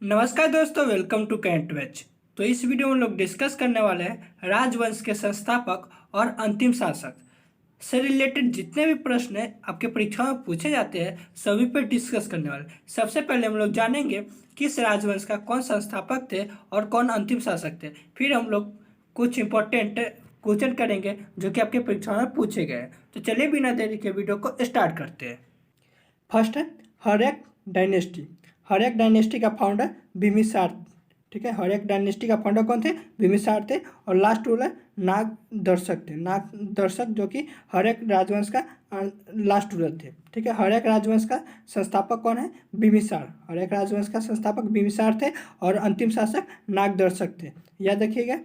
नमस्कार दोस्तों, welcome to cantt veg. तो इस वीडियो में हम लोग डिस्कस करने वाले हैं राजवंश के संस्थापक और अंतिम शासक से रिलेटेड जितने भी प्रश्न हैं आपके परीक्षा में पूछे जाते हैं सभी पर डिस्कस करने वाले हैं। सबसे पहले हम लोग जानेंगे किस राजवंश का कौन संस्थापक थे और कौन अंतिम शासक थे। फिर हम लोग कुछ इंपॉर्टेंट क्वेश्चन करेंगे जो कि आपके परीक्षा में पूछे गए हैं। तो चलिए बिना देरी के वीडियो को स्टार्ट करते हैं। फर्स्ट है हर्यक डायनेस्टी। हर्यक डायनेस्टी का फाउंडर बिम्बिसार। ठीक है, हर्यक डायनेस्टी का फाउंडर कौन थे? बिम्बिसार थे। और लास्ट रूलर नाग दर्शक थे। नाग दर्शक जो कि हर्यक राजवंश का लास्ट रूलर थे। ठीक है, हर्यक राजवंश का संस्थापक कौन है? बिम्बिसार। हर्यक राजवंश का संस्थापक बिम्बिसार थे और अंतिम शासक नाग दर्शक थे। याद रखिएगा।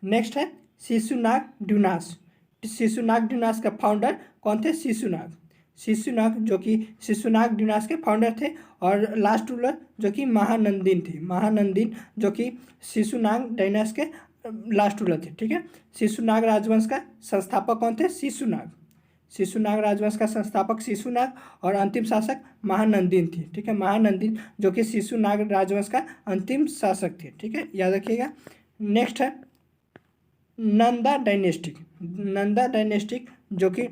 नेक्स्ट है शिशुनाग ड्यूनास। शिशुनाग ड्यूनास का फाउंडर कौन थे? शिशुनाग। शिशुनाग जो कि शिशुनाग ड्यूनास के फाउंडर थे। और लास्ट रूलर जो कि महानंदिन थे। महानंदिन जो कि शिशुनाग डायनास के लास्ट रूलर थे। ठीक है, शिशुनाग राजवंश का संस्थापक कौन थे? शिशुनाग। शिशुनाग राजवंश का संस्थापक शिशुनाग और अंतिम शासक महानंदिन थी। ठीक है, महानंदिन जो कि शिशुनाग राजवंश का अंतिम शासक थे। ठीक है, याद रखिएगा। नेक्स्ट है नंदा डायनेस्टिक। नंदा डायनेस्टिक जो कि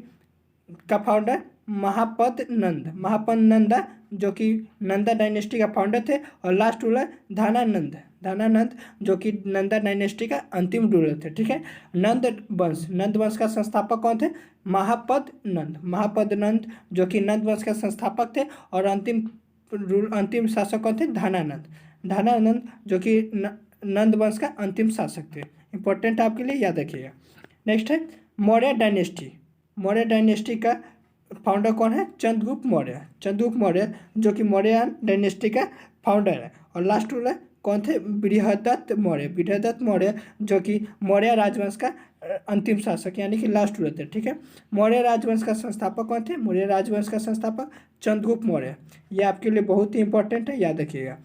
का फाउंडर महापद नंद। महापद नंदा जो कि नंदा डायनेस्टी का फाउंडर थे। और लास्ट रूलर धानानंद। धानानंद जो कि नंदा डायनेस्टी का अंतिम रूलर थे। ठीक है, नंद वंश। नंद वंश का संस्थापक कौन थे? महापद नंद। महापद नंद जो कि नंद वंश का संस्थापक थे। और अंतिम शासक कौन थे? धानानंद। धानानंद जो कि नंद वंश का अंतिम शासक थे। इंपॉर्टेंट आपके लिए, याद रखिएगा। नेक्स्ट है मौर्य डायनेस्टी। मौर्य डायनेस्टी का फाउंडर कौन है? चंद्रगुप्त मौर्य। चंद्रगुप्त मौर्य जो कि मौर्य डायनेस्टी का फाउंडर है। और लास्ट रूलर कौन थे? बृहदत्त मौर्य। बृहदत्त मौर्य जो कि मौर्य राजवंश का अंतिम शासक यानी कि लास्ट रूलर थे। ठीक है, मौर्य राजवंश का संस्थापक कौन थे? मौर्य राजवंश का संस्थापक चंद्रगुप्त मौर्य। ये आपके लिए बहुत ही इंपॉर्टेंट है, याद रखिएगा।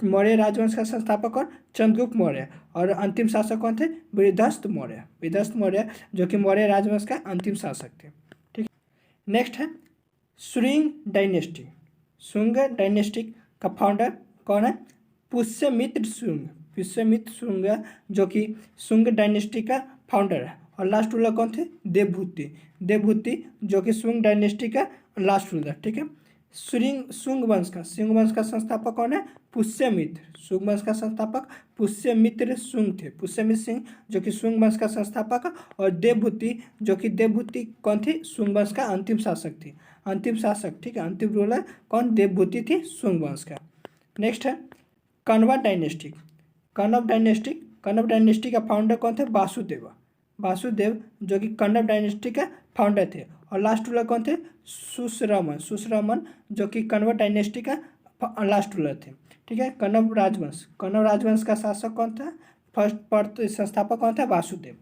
मौर्य राजवंश का संस्थापक कौन? चंद्रगुप्त मौर्य। और अंतिम शासक कौन थे? बृहदत्त मौर्य। बृहदत्त मौर्य जो कि मौर्य राजवंश का अंतिम शासक थे। ठीक, नेक्स्ट है शुंग डायनेस्टी। शुंग डायनेस्टी का फाउंडर कौन है? पुष्यमित्र शुंग। पुष्यमित्र शुंग जो कि शुंग डायनेस्टी का फाउंडर है। और लास्ट रूलर कौन थे? देवभूति। देवभूति जो कि शुंग डायनेस्टी का लास्ट रूलर। ठीक है, शुंग वंश का संस्थापक कौन है? पुष्यमित्र। शुंग वंश का संस्थापक पुष्यमित्र शुंग थे। पुष्यमित्र सिंह जो कि शुंग वंश का संस्थापक। और देवभूति जो कि देवभूति कौन थी? शुंग वंश का अंतिम शासक थी। अंतिम शासक। ठीक है, अंतिम रूलर कौन? देवभूति थी शुंग वंश का। नेक्स्ट है कण्व डायनेस्टी। कण्व डायनेस्टी का फाउंडर कौन थे? वासुदेव। वासुदेव जो कि कण्व डायनेस्टी का फाउंडर थे। और लास्ट रूलर कौन थे? सुश्रमन। सुश्रमन जो कि कण्व डायनेस्टी का लास्ट रूलर थे। ठीक है, कण्व राजवंश का शासक कौन था? फर्स्ट संस्थापक कौन था? वासुदेव।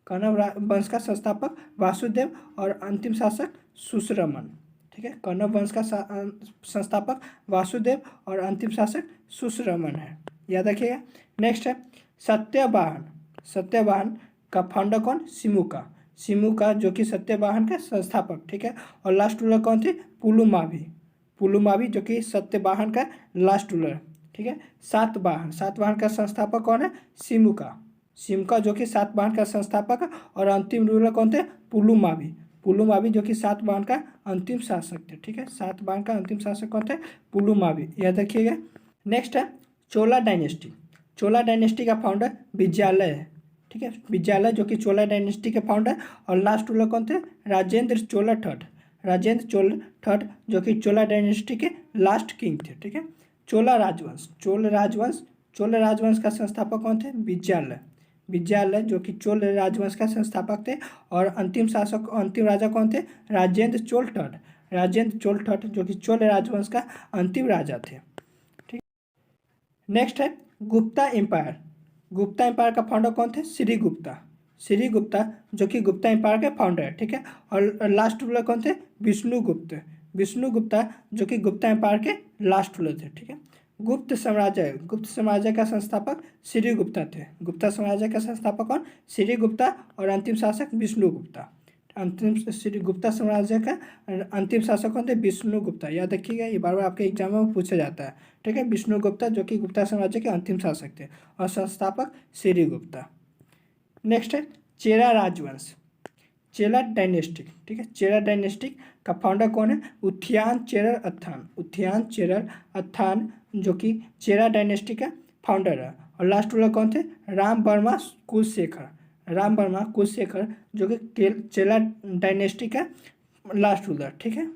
कण्व वंश का संस्थापक वासुदेव और अंतिम शासक सुश्रमन। ठीक है, कण्व वंश का संस्थापक वासुदेव और अंतिम शासक सुश्रमन है, याद रखिएगा। नेक्स्ट है सत्यवाहन। सत्यवाहन का फाउंडर कौन? सिमुका। सिमुका जो कि सत्यवाहन का संस्थापक। ठीक है, और लास्ट रूलर कौन थे? पुलुमावी। पुलुमावी जो कि सत्यवाहन का लास्ट रूलर। ठीक है, सातवाहन। सातवाहन का संस्थापक कौन है? सिमुका। सिमुका जो कि सातवाहन का संस्थापक और अंतिम रूलर कौन थे? पुलुमावी। पुलुमावी जो कि सातवाहन का अंतिम शासक थे। ठीक है, सातवाहन का अंतिम शासक कौन थे? पुलुमावी, याद रखिएगा। नेक्स्ट है चोला डायनेस्टी। चोला डायनेस्टी का फाउंडर विजयालय है। ठीक है, विजयालय जो कि चोला डायनेस्टी के फाउंडर। और लास्ट रूलर कौन थे? राजेंद्र चोला थर्ड। राजेंद्र चोला थर्ड जो कि चोला डायनेस्टी के लास्ट किंग थे। ठीक है, चोला राजवंश। चोल राजवंश का संस्थापक कौन थे? विजयालय। विजयालय जो कि चोल राजवंश का संस्थापक थे। और अंतिम राजा कौन थे? राजेंद्र चोल थर्ड। राजेंद्र चोल थर्ड जो कि चोल राजवंश का अंतिम राजा थे। ठीक, नेक्स्ट है गुप्ता एम्पायर। गुप्ता एम्पायर का फाउंडर कौन थे? श्रीगुप्ता। श्रीगुप्ता जो कि गुप्ता एम्पायर के फाउंडर है। ठीक है, और लास्ट रूलर कौन थे? विष्णुगुप्त। विष्णुगुप्ता जो कि गुप्ता एम्पायर के लास्ट रूलर थे। ठीक है, गुप्त साम्राज्य का संस्थापक श्रीगुप्ता थे। गुप्ता साम्राज्य का संस्थापक कौन? श्रीगुप्ता और अंतिम शासक विष्णुगुप्ता। अंतिम श्री गुप्ता साम्राज्य का अंतिम शासक कौन थे? विष्णुगुप्ता। याद रखिएगा, ये बार बार आपके एग्जाम में पूछा जाता है। ठीक है, विष्णुगुप्ता जो कि गुप्ता साम्राज्य के अंतिम शासक थे, और संस्थापक श्रीगुप्ता। नेक्स्ट है चेरा राजवंश, चेरा डायनेस्टिक। ठीक है, चेरा डायनेस्टिक का फाउंडर कौन है? उथ्यान चेरर अत्थान, उथ्यान चेरर अत्थान जो कि चेरा डायनेस्टी का फाउंडर है। और लास्ट रूलर कौन थे? राम वर्मा कुलशेखर, राम वर्मा कुलशेखर जो कि चेरा डायनेस्टी का लास्ट रूलर। ठीक है,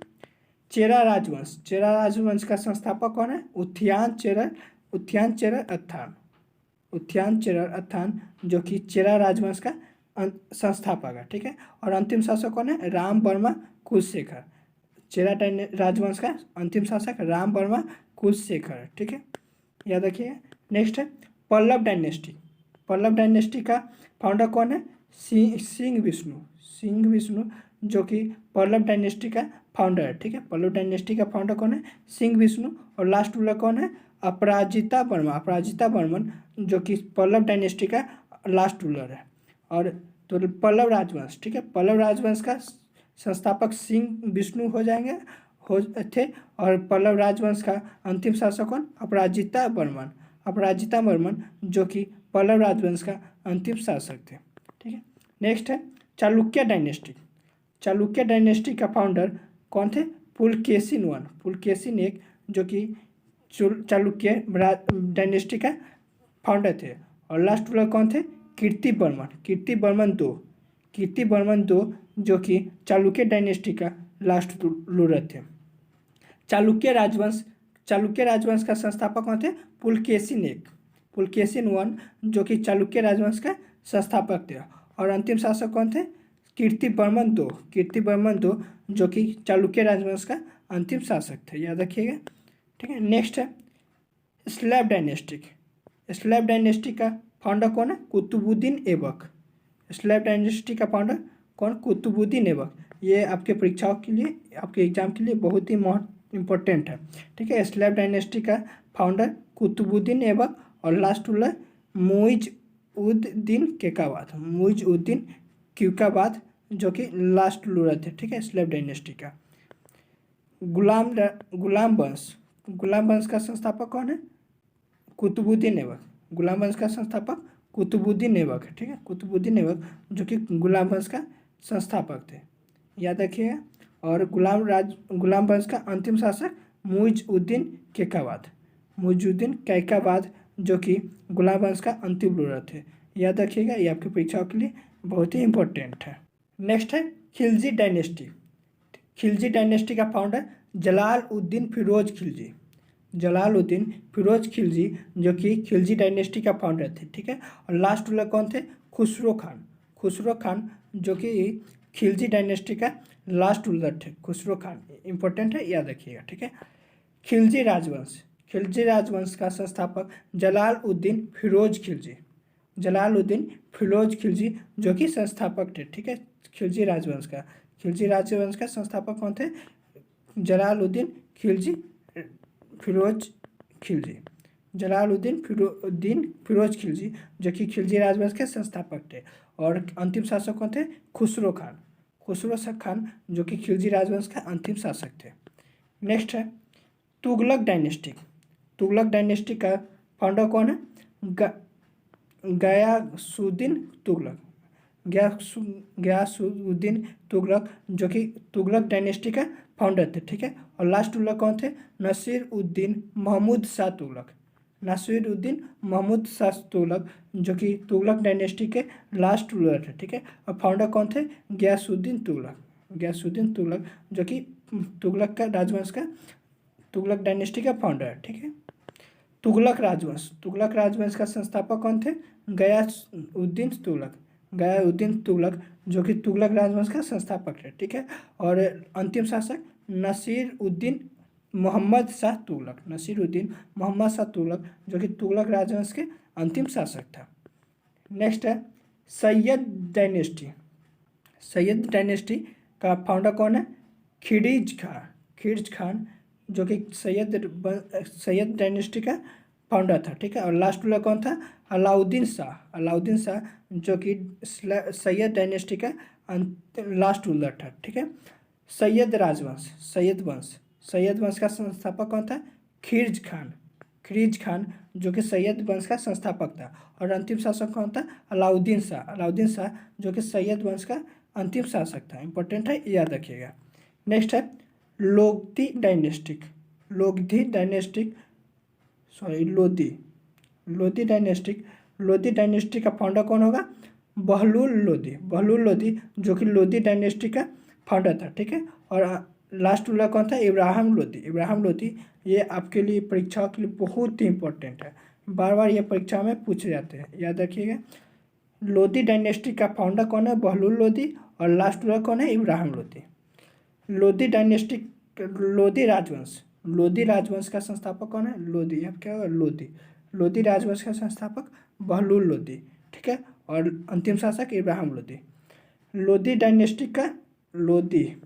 चेरा राजवंश, चेरा राजवंश का संस्थापक कौन है? उथ्यान चेरर अत्थान, उथ्यान चेरर अत्थान जो कि चेरा राजवंश का संस्थापक है। ठीक है, और अंतिम शासक कौन है? राम वर्मा कुलशेखर। चेरा राजवंश का अंतिम शासक राम वर्मा कुलशेखर। ठीक है, याद रखिए। नेक्स्ट है पल्लव डायनेस्टी, पल्लव डायनेस्टी का फाउंडर कौन है? सिंह विष्णु, सिंह विष्णु जो कि पल्लव डायनेस्टी का फाउंडर है। ठीक है, पल्लव डायनेस्टी का फाउंडर कौन है? सिंह विष्णु। और लास्ट रूलर कौन है? अपराजिता वर्मा, अपराजिता वर्मन जो कि पल्लव डायनेस्टी का लास्ट रूलर है। और तो पल्लव राजवंश, ठीक है, पल्लव राजवंश का संस्थापक सिंह विष्णु हो जाएंगे हो थे। और पल्लव राजवंश का अंतिम शासक कौन? अपराजिता वर्मन, अपराजिता वर्मन जो कि पल्लव राजवंश का अंतिम शासक थे। ठीक है, नेक्स्ट है चालुक्य डायनेस्टी, चालुक्य डायनेस्टी का फाउंडर कौन थे? पुलकेशिन वन, पुलकेशिन एक जो कि चालुक्य डायनेस्टी का फाउंडर थे। और लास्ट रूलर कौन थे? कीर्ति वर्मन, कीर्ति वर्मन दो, कीर्ति वर्मन दो जो कि चालुक्य डायनेस्टी का लास्ट रूलर थे। चालुक्य राजवंश, चालुक्य राजवंश का संस्थापक कौन थे? पुलकेशिन एक, पुलकेशिन वन जो कि चालुक्य राजवंश का संस्थापक थे। और अंतिम शासक कौन थे? कीर्ति वर्मन दो, कीर्ति वर्मन दो जो कि चालुक्य राजवंश का अंतिम शासक थे। याद रखिएगा। ठीक है, नेक्स्ट है स्लेव डायनेस्टिक, स्लेव डायनेस्टी का फाउंडर कौन है? कुतुबुद्दीन ऐबक, स्लेव डायनेस्टी का फाउंडर कौन? कुतुबुद्दीन ऐबक। ये आपके परीक्षाओं के लिए, आपके एग्जाम के लिए बहुत ही इम्पोर्टेंट है। ठीक है, स्लेव डायनेस्टी का फाउंडर कुतुबुद्दीन ऐबक। और लास्ट रूलर मुइज़-उद-दीन केकाबाद, मुइज़-उद-दीन क्यूकाबाद जो कि लास्ट रूलर थे। ठीक है, स्लेव डायनेस्टी का। गुलाम वंश, गुलाम वंश का संस्थापक कौन है? कुतुबुद्दीन ऐबक, गुलाम वंश का संस्थापक कुतुबुद्दीन ऐबक है। ठीक है, कुतुबुद्दीन ऐबक जो कि गुलाम वंश का संस्थापक थे। याद रखिएगा। और गुलाम वंश का अंतिम शासक मुइज़-उद-दीन कैकाबाद, मुइज़-उद-दीन कैकाबाद जो कि गुलाम वंश का अंतिम रूलर थे। याद रखिएगा, ये आपकी परीक्षाओं के लिए बहुत ही इंपॉर्टेंट है। नेक्स्ट है खिलजी डायनेस्टी, खिलजी डायनेस्टी का फाउंडर जलाल-उद-दीन फिरोज खिलजी, जलालुद्दीन फिरोज खिलजी जो कि खिलजी डायनेस्टी का फाउंडर थे। ठीक है, और लास्ट रूलर कौन थे? खुसरो खान, खुसरो खान जो कि खिलजी डायनेस्टी का लास्ट रूलर थे। खुसरो खान इंपॉर्टेंट है, याद रखिएगा। ठीक है, खिलजी राजवंश, खिलजी राजवंश का संस्थापक जलाल-उद-दीन फिरोज खिलजी, जलालुद्दीन फिरोज खिलजी जो कि संस्थापक थे। ठीक है, खिलजी राजवंश का, खिलजी राजवंश का संस्थापक कौन थे? जलालुद्दीन खिलजी फिरोज खिलजी, जलालुद्दीन फिरोज खिलजी जो कि खिलजी राजवंश के संस्थापक थे। और अंतिम शासक कौन थे? खुसरो खान, खुसरो खान जो कि खिलजी राजवंश का अंतिम शासक थे। नेक्स्ट है तुगलक डायनेस्टी, तुगलक डायनेस्टी का फाउंडर कौन है? गयासुद्दीन तुगलक, गयासुद्दीन तुगलक जो कि तुगलक डायनेस्टी का फाउंडर थे। ठीक है, और लास्ट रूलर कौन थे? नसीर-उद-दीन महमूद शाह तुगलक, नसीर-उद-दीन महमूद शाह तुगलक जो कि तुगलक डायनेस्टी के लास्ट रूलर थे। ठीक है, और फाउंडर कौन थे? गयासुद्दीन तुगलक, गयासुद्दीन तुगलक जो कि तुगलक का राजवंश का, तुगलक डायनेस्टी का फाउंडर है। ठीक है, तुगलक राजवंश, तुगलक राजवंश का संस्थापक कौन थे? गयासुद्दीन तुगलक, गयासुद्दीन तुगलक जो कि तुगलक राजवंश का संस्थापक थे। ठीक है, और अंतिम शासक नसीर-उद-दीन मोहम्मद शाह तुगलक, नसीर-उद-दीन मोहम्मद शाह तुगलक जो कि तुगलक राजवंश के अंतिम शासक था। नेक्स्ट है सैयद डायनेस्टी, सैयद डायनेस्टी का फाउंडर कौन है? खिलजी खान, खिलजी खान जो कि सैयद डायनेस्टी का फाउंडर था, ठीक है। और लास्ट रूलर कौन था? अलाउद्दीन शाह। अलाउद्दीन शाह जो कि सैयद डायनेस्टी का लास्ट रूलर था, ठीक है। सैयद राजवंश, सैयद वंश, सैयद वंश का संस्थापक कौन था? खिलजी खान। खिलजी खान जो कि सैयद वंश का संस्थापक था। और अंतिम शासक कौन था? अलाउद्दीन शाह। अलाउद्दीन शाह जो कि सैयद वंश का अंतिम शासक था। इंपॉर्टेंट है, याद रखिएगा। नेक्स्ट है Lodhi dynastic. Lodhi dynastic, sorry Lodhi, Lodhi dynastic. Lodhi dynasty का फाउंडर कौन होगा? बहलूल लोधी। बहलूल लोधी जो कि लोधी डायनेस्टी का फाउंडर था, ठीक है। और लास्ट रूलर कौन था? इब्राहिम लोधी। इब्राहिम लोधी ये आपके लिए परीक्षाओं के लिए बहुत ही इंपॉर्टेंट है, बार बार ये परीक्षा में पूछे जाते हैं, याद रखिएगा। लोधी डायनेस्टी का फाउंडर कौन है? बहलूल लोधी। और लास्ट रूलर कौन है? इब्राहिम लोधी। लोधी डायनेस्टी, लोधी राजवंश, लोधी राजवंश का संस्थापक कौन है? लोधी, अब क्या होगा? लोधी। लोधी राजवंश का संस्थापक बहलूल लोधी, ठीक है। और अंतिम शासक इब्राहिम लोधी। लोधी डायनेस्टी का लोधी,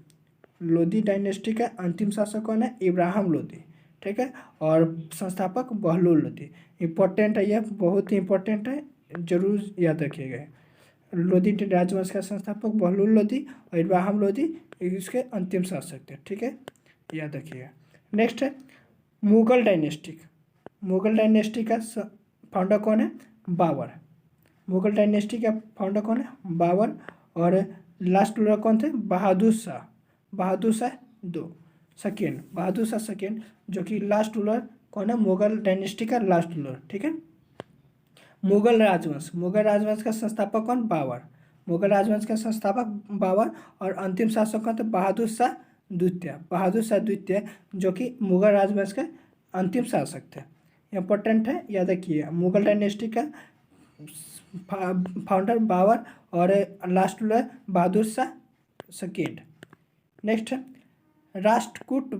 लोधी डायनेस्टी का अंतिम शासक कौन है? इब्राहिम लोधी, ठीक है। और संस्थापक बहलूल लोधी। इंपॉर्टेंट है, यह बहुत ही इंपॉर्टेंट है, जरूर याद रखिएगा। लोधी राजवंश का संस्थापक बहलूल लोधी और इब्राहिम लोधी इसके अंतिम शासक थे, ठीक है, याद रखिएगा। नेक्स्ट है मुगल डायनेस्टिक। मुगल डायनेस्टी का फाउंडर कौन है? बाबर। मुगल डायनेस्टी का फाउंडर कौन है? बाबर। और लास्ट रूलर कौन थे? बहादुर शाह। बहादुर शाह दो सेकेंड, बहादुर शाह सेकेंड जो कि लास्ट रूलर कौन है? मुगल डायनेस्टी का लास्ट रूलर, ठीक है। मुगल राजवंश, मुगल राजवंश का संस्थापक कौन? बाबर। मुगल राजवंश का संस्थापक बाबर। और अंतिम शासक कौन थे? बहादुर शाह द्वितीय। बहादुर शाह द्वितीय जो कि मुगल राजवंश के अंतिम शासक थे। इंपॉर्टेंट है, याद रखिए। मुगल डायनेस्टी का फाउंडर बाबर और last ruler Bahadur Shah second. Next है राष्ट्रकूट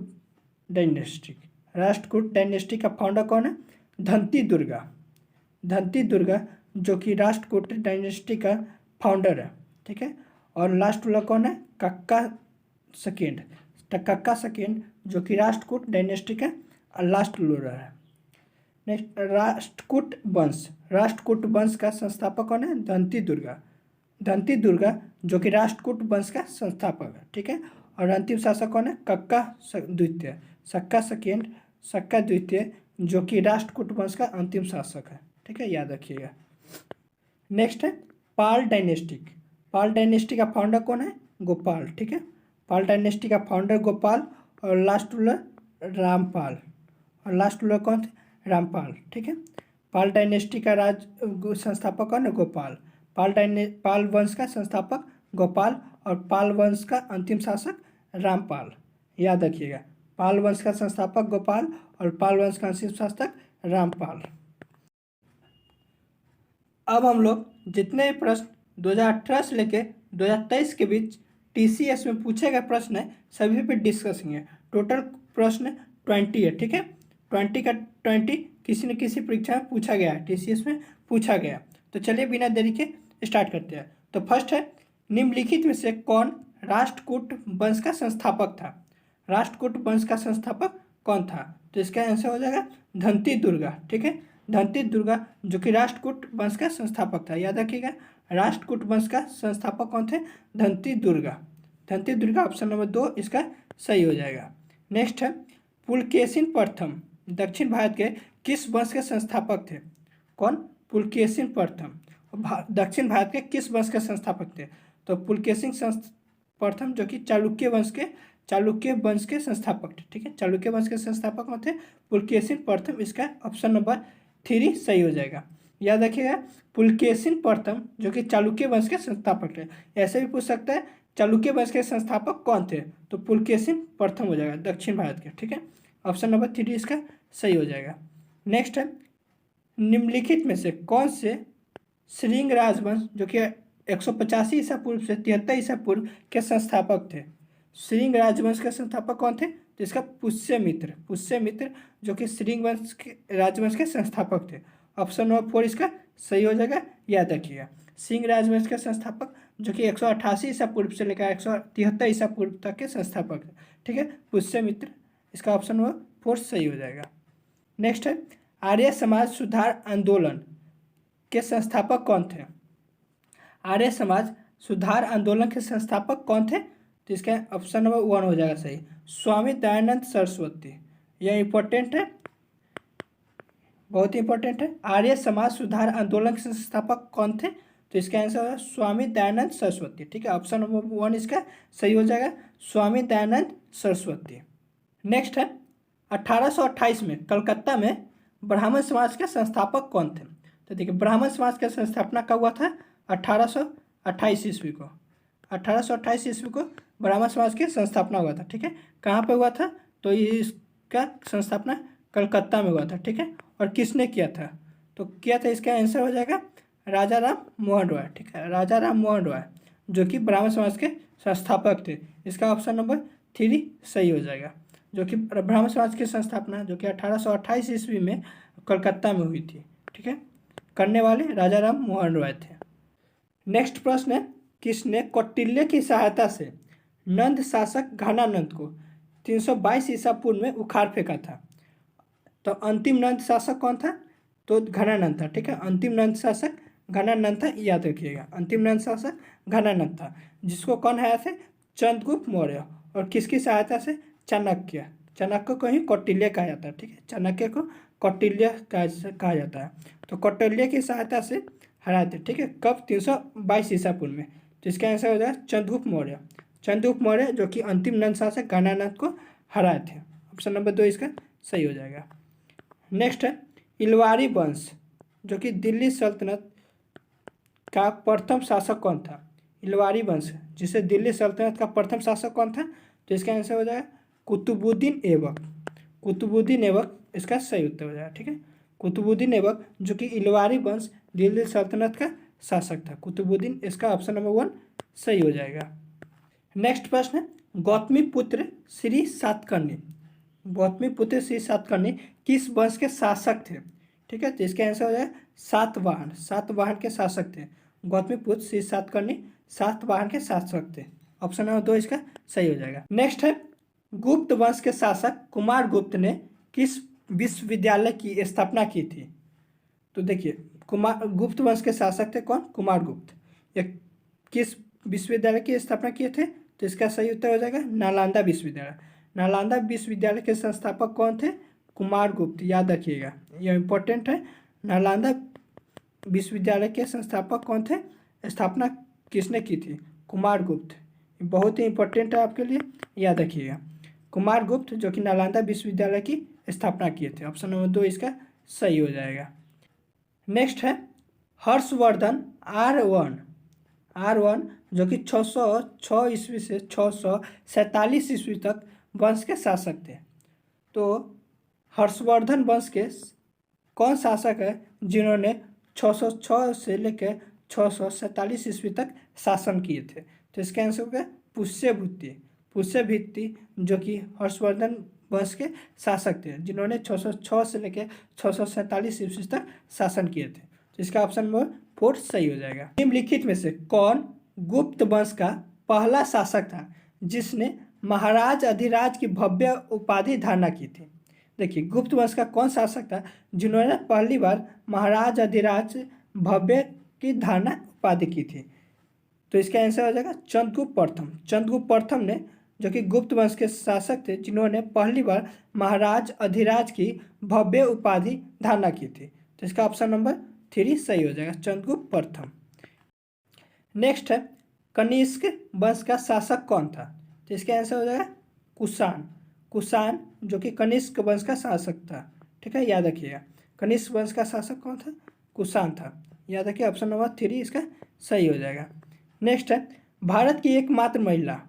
डायनेस्टी। राष्ट्रकूट डायनेस्टी का फाउंडर कौन है? धनती दुर्गा। धनती दुर्गा जो कि राष्ट्रकूट डायनेस्टी का फाउंडर है, ठीक है। और लास्ट रूलर कौन है? कक्का सेकेंड। कक्का सेकेंड जो कि राष्ट्रकूट डायनेस्टी का लास्ट रूलर है। नेक्स्ट राष्ट्रकूट वंश। राष्ट्रकूट वंश का संस्थापक कौन है? धनती दुर्गा। धनती दुर्गा जो कि राष्ट्रकूट वंश का संस्थापक है, ठीक है। और अंतिम शासक कौन है? कक्का द्वितीय। सक्का सेकेंड, सक्का द्वितीय जो कि राष्ट्रकूट वंश का अंतिम शासक है, ठीक है, याद रखिएगा। नेक्स्ट है पाल डायनेस्टिक। पाल डायनेस्टी का फाउंडर कौन है? गोपाल, ठीक है। पाल डायनेस्टी का फाउंडर गोपाल और लास्ट रूलर रामपाल। और लास्ट रूलर कौन थे? रामपाल, ठीक है। पाल डायनेस्टी का संस्थापक कौन है? गोपाल। पाल वंश का संस्थापक गोपाल और पाल वंश का अंतिम शासक रामपाल, याद रखिएगा। पाल वंश का संस्थापक गोपाल और पाल वंश का अंतिम शासक रामपाल। अब हम लोग जितने प्रश्न 2018 से लेके 2023 के बीच टीसीएस में पूछे गए प्रश्न है सभी पे डिस्कस किए। टोटल प्रश्न 20 है, ठीक है। 20 का 20 किसी न किसी परीक्षा में पूछा गया है, टीसीएस में पूछा गया। तो चलिए बिना देरी के स्टार्ट करते हैं। तो फर्स्ट है निम्नलिखित में से कौन राष्ट्रकूट वंश का संस्थापक था? राष्ट्रकूट वंश का संस्थापक कौन था? तो इसका आंसर हो जाएगा धनती दुर्गा, ठीक है। धनती दुर्गा जो कि राष्ट्रकूट वंश का संस्थापक था, याद रखिएगा। राष्ट्रकूट वंश का संस्थापक कौन थे? धनती दुर्गा। धनती दुर्गा ऑप्शन नंबर 2 इसका सही हो जाएगा। नेक्स्ट है पुलकेशिन प्रथम दक्षिण भारत के किस वंश के संस्थापक थे? कौन? पुलकेशिन प्रथम दक्षिण भारत के किस वंश के संस्थापक थे? तो पुलकेशिन प्रथम जो कि चालुक्य वंश के संस्थापक थे, ठीक है। चालुक्य वंश के संस्थापक कौन थे? पुलकेशिन प्रथम, इसका ऑप्शन नंबर 3 सही हो जाएगा। याद रखिएगा पुलकेशिन प्रथम जो कि चालुक्य वंश के संस्थापक थे। ऐसे भी पूछ सकता है चालुक्य वंश के संस्थापक कौन थे? तो पुलकेशिन प्रथम हो जाएगा दक्षिण भारत के, ठीक है। ऑप्शन नंबर 3 इसका सही हो जाएगा। नेक्स्ट है निम्नलिखित में से कौन से श्रृंग राजवंश जो कि 185 ईसा पूर्व से 73 ईसा पूर्व के संस्थापक थे? श्रृंग राजवंश के संस्थापक कौन थे? तो इसका पुष्यमित्र जो कि श्रृंग वंश के राजवंश के संस्थापक थे। ऑप्शन नंबर 4 इसका सही हो जाएगा, याद रखिएगा। श्रृंग राजवंश के संस्थापक जो कि 188 ईसा पूर्व से लेकर 173 ईसा पूर्व तक के संस्थापक थे, ठीक है। पुष्यमित्र, इसका ऑप्शन नंबर 4 सही हो जाएगा। नेक्स्ट है आर्य समाज सुधार आंदोलन के संस्थापक कौन थे? आर्य समाज सुधार आंदोलन के संस्थापक कौन थे? तो इसका ऑप्शन नंबर 1 हो जाएगा सही, स्वामी दयानंद सरस्वती। यह इंपॉर्टेंट है, बहुत इंपॉर्टेंट है। आर्य समाज सुधार आंदोलन के संस्थापक कौन थे? तो इसका आंसर है स्वामी दयानंद सरस्वती। ठीक है, ऑप्शन नंबर 1 इसका सही हो जाएगा, स्वामी दयानंद सरस्वती। नेक्स्ट है 1828 में कलकत्ता में ब्राह्मण समाज के संस्थापक कौन थे? तो देखिए, ब्राह्मण समाज की स्थापना कब हुआ था? 1828 ईस्वी को। 1828 ईस्वी को ब्राह्मण समाज की संस्थापना हुआ था। ठीक है, कहाँ पे हुआ था? तो इसका संस्थापना कलकत्ता में हुआ था। ठीक है, और किसने किया था? तो किया था, इसका आंसर हो जाएगा राजा राम मोहन रॉय। ठीक है, राजा राम मोहन रॉय जो कि ब्राह्मण समाज के संस्थापक थे। इसका ऑप्शन नंबर 3 सही हो जाएगा, जो कि ब्राह्मण समाज की संस्थापना जो कि 1828 ईस्वी में कलकत्ता में हुई थी। ठीक है, करने वाले राजा राम मोहन रॉय थे। नेक्स्ट प्रश्न है, किसने कौटिल्य की सहायता से नंद शासक घनानंद को 322 ईसा पूर्व में उखाड़ फेंका था? तो अंतिम नंद शासक कौन था? तो घनानंद था। ठीक है, अंतिम नंद शासक घनानंद था, याद रखिएगा, अंतिम नंद शासक घनानंद था, जिसको कौन हराया थे? चंद्रगुप्त मौर्य। और किसकी सहायता से? चाणक्य। चाणक्य को ही कौटिल्य कहा जाता है। ठीक है, चाणक्य को कौटिल्य कहा जाता है। तो कौटिल्य की सहायता से हराए थे। ठीक है, कब? 322 ईसा पूर्व में। तो इसका आंसर हो जाएगा चंद्रगुप्त मौर्य। चंद्रगुप्त मौर्य जो कि अंतिम नंद शासक घनानंद को हराए थे। ऑप्शन नंबर 2 इसका सही हो जाएगा। नेक्स्ट है इलवारी वंश जो कि दिल्ली सल्तनत का प्रथम शासक कौन था? इलवारी वंश जिसे दिल्ली सल्तनत का प्रथम शासक कौन था? तो इसका आंसर हो जाएगा कुतुबुद्दीन ऐबक। कुतुबुद्दीन ऐबक इसका सही उत्तर हो जाएगा। ठीक है, कुतुबुद्दीन ऐबक जो कि इलवारी वंश दिल्ली सल्तनत का शासक था, कुतुबुद्दीन। इसका ऑप्शन नंबर 1 सही हो जाएगा। नेक्स्ट प्रश्न है, गौतमी पुत्र श्री सातकर्णी, गौतमी पुत्र श्री सातकर्णी किस वंश के शासक थे? ठीक है, तो इसका आंसर हो जाएगा सातवाहन। सातवाहन के शासक थे गौतमी पुत्र श्री सातकर्णी, सातवाहन के शासक थे। ऑप्शन नंबर 2 इसका सही हो जाएगा। नेक्स्ट है गुप्त वंश के शासक कुमार गुप्त ने किस विश्वविद्यालय की स्थापना की थी? तो देखिए, कुमार गुप्त वंश के शासक थे कौन? कुमार गुप्त। ये किस विश्वविद्यालय की स्थापना किए थे? तो इसका सही उत्तर हो जाएगा नालंदा विश्वविद्यालय। नालंदा विश्वविद्यालय के संस्थापक कौन थे? कुमार गुप्त, याद रखिएगा, यह इंपॉर्टेंट है। नालंदा विश्वविद्यालय के संस्थापक कौन थे? स्थापना किसने की थी? कुमार गुप्त। बहुत ही इंपॉर्टेंट है आपके लिए, याद रखिएगा, कुमार गुप्त जो कि नालंदा विश्वविद्यालय की स्थापना किए थे। ऑप्शन नंबर 2 इसका सही हो जाएगा। नेक्स्ट है हर्षवर्धन R1 जो कि 606 ईस्वी से 647 ईस्वी तक वंश के शासक थे। तो हर्षवर्धन वंश के कौन शासक है जिन्होंने 606 से लेकर 647 ईस्वी तक शासन किए थे? तो इसका आंसर होगा पुष्यभूति। पुष्यभूति जो कि हर्षवर्धन वंश के शासक थे जिन्होंने 606 से लेकर 647 ईस्वी तक शासन किए थे। तो इसका ऑप्शन नंबर 4 सही हो जाएगा। निम्नलिखित में से कौन गुप्त वंश का पहला शासक था जिसने महाराज अधिराज की भव्य उपाधि धारणा की थी? देखिए, गुप्त वंश का कौन शासक था जिन्होंने पहली बार महाराज अधिराज भव्य की धारणा उपाधि की थी? तो इसका आंसर हो जाएगा चंद्रगुप्त प्रथम। चंद्रगुप्त प्रथम ने जो कि गुप्त वंश के शासक थे जिन्होंने पहली बार महाराज अधिराज की भव्य उपाधि धारणा की थी। तो इसका ऑप्शन नंबर 3 सही हो जाएगा, चंद्रगुप्त प्रथम। नेक्स्ट है कनिष्क वंश का शासक कौन था? तो इसका आंसर हो जाएगा कुषाण। कुषाण जो कि कनिष्क वंश का शासक था। ठीक है, याद रखिएगा, कनिष्क वंश का शासक कौन था? कुषाण था, याद रखिए, ऑप्शन नंबर 3 इसका सही हो जाएगा। नेक्स्ट है भारत की एकमात्र महिला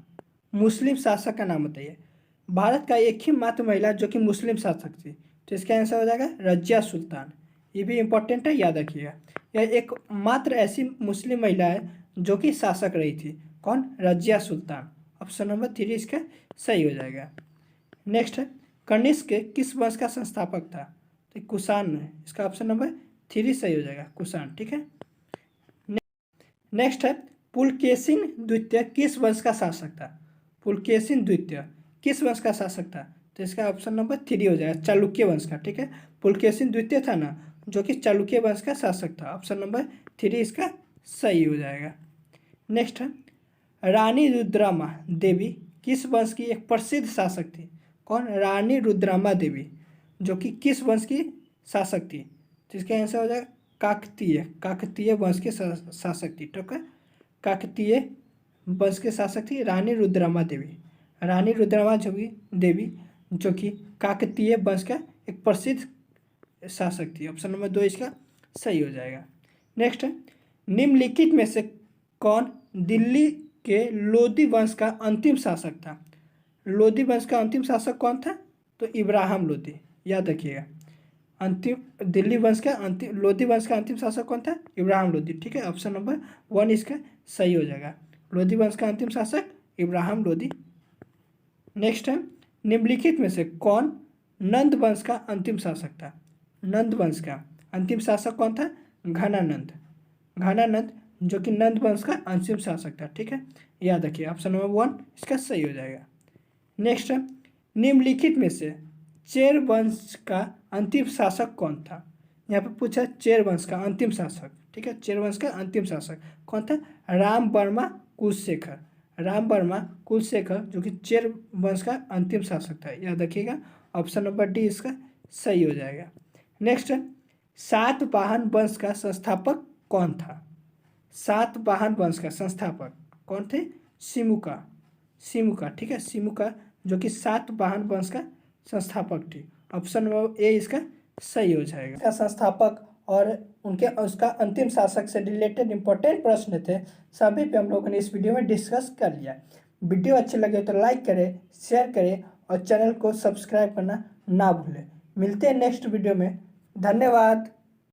मुस्लिम शासक का नाम बताइए। भारत का एक ही मात्र महिला जो कि मुस्लिम शासक थी, तो इसका आंसर हो जाएगा रजिया सुल्तान। ये भी इंपॉर्टेंट है, याद रखिएगा, यह एक मात्र ऐसी मुस्लिम महिला है जो कि शासक रही थी। कौन? रजिया सुल्तान। ऑप्शन नंबर 3 इसका सही हो जाएगा। नेक्स्ट है कनिष्क किस वंश का संस्थापक था? तो कुषाण है, इसका ऑप्शन नंबर 3 सही हो जाएगा, कुषाण। ठीक है, नेक्स्ट है पुलकेशिन द्वितीय किस वंश का शासक था? पुलकेशिन द्वितीय किस वंश का शासक था? तो इसका ऑप्शन नंबर 3 हो जाएगा, चालुक्य वंश का। ठीक है, पुलकेशिन द्वितीय था ना, जो कि चालुक्य वंश का शासक था। ऑप्शन नंबर 3 इसका सही हो जाएगा। नेक्स्ट है, रानी रुद्रामा देवी किस वंश की एक प्रसिद्ध शासक थी? कौन? रानी रुद्रामा देवी, जो कि किस वंश की शासक थी? तो इसका आंसर हो जाएगा काकतीय, काकतीय वंश के शासक थी। ठीक है, काकतीय वंश के शासक थी रानी रुद्रामा देवी। रानी रुद्रामा देवी जो कि काकतीय वंश का एक प्रसिद्ध शासक थी। ऑप्शन नंबर 2 इसका सही हो जाएगा। नेक्स्ट है, निम्नलिखित में से कौन दिल्ली के लोदी वंश का अंतिम शासक था? लोदी वंश का अंतिम शासक कौन था? तो इब्राहिम लोदी, याद रखिएगा। अंतिम दिल्ली वंश का अंतिम लोदी वंश का अंतिम शासक कौन था? इब्राहिम लोदी। ठीक है, ऑप्शन नंबर 1 इसका सही हो जाएगा। लोदी वंश का अंतिम शासक इब्राहिम लोदी। नेक्स्ट है, निम्नलिखित में से कौन नंद वंश का अंतिम शासक था? नंद वंश का अंतिम शासक कौन था? घनानंद। घनानंद जो कि नंद वंश का अंतिम शासक था। ठीक है, याद रखिए, ऑप्शन नंबर 1 इसका सही हो जाएगा। नेक्स्ट है, निम्नलिखित में से चेर वंश का अंतिम शासक कौन था? यहाँ पर पूछा चेर वंश का अंतिम शासक। ठीक है, चेर वंश का अंतिम शासक कौन था? राम वर्मा कुलशेखर। राम वर्मा कुलशेखर जो कि चेर वंश का अंतिम शासक था, याद रखिएगा। ऑप्शन नंबर डी इसका सही हो जाएगा। नेक्स्ट है, सातवाहन वंश का संस्थापक कौन था? सातवाहन वंश का संस्थापक कौन थे? सिमुका। सिमुका, ठीक है, सिमुका जो कि सातवाहन वंश का संस्थापक थी। ऑप्शन नंबर ए इसका सही हो जाएगा। इसका संस्थापक और उनके उसका अंतिम शासक से रिलेटेड इंपॉर्टेंट प्रश्न थे, सभी पे हम लोगों ने इस वीडियो में डिस्कस कर लिया। वीडियो अच्छे लगे तो लाइक करें, शेयर करें और चैनल को सब्सक्राइब करना ना भूलें। मिलते हैं नेक्स्ट वीडियो में। धन्यवाद।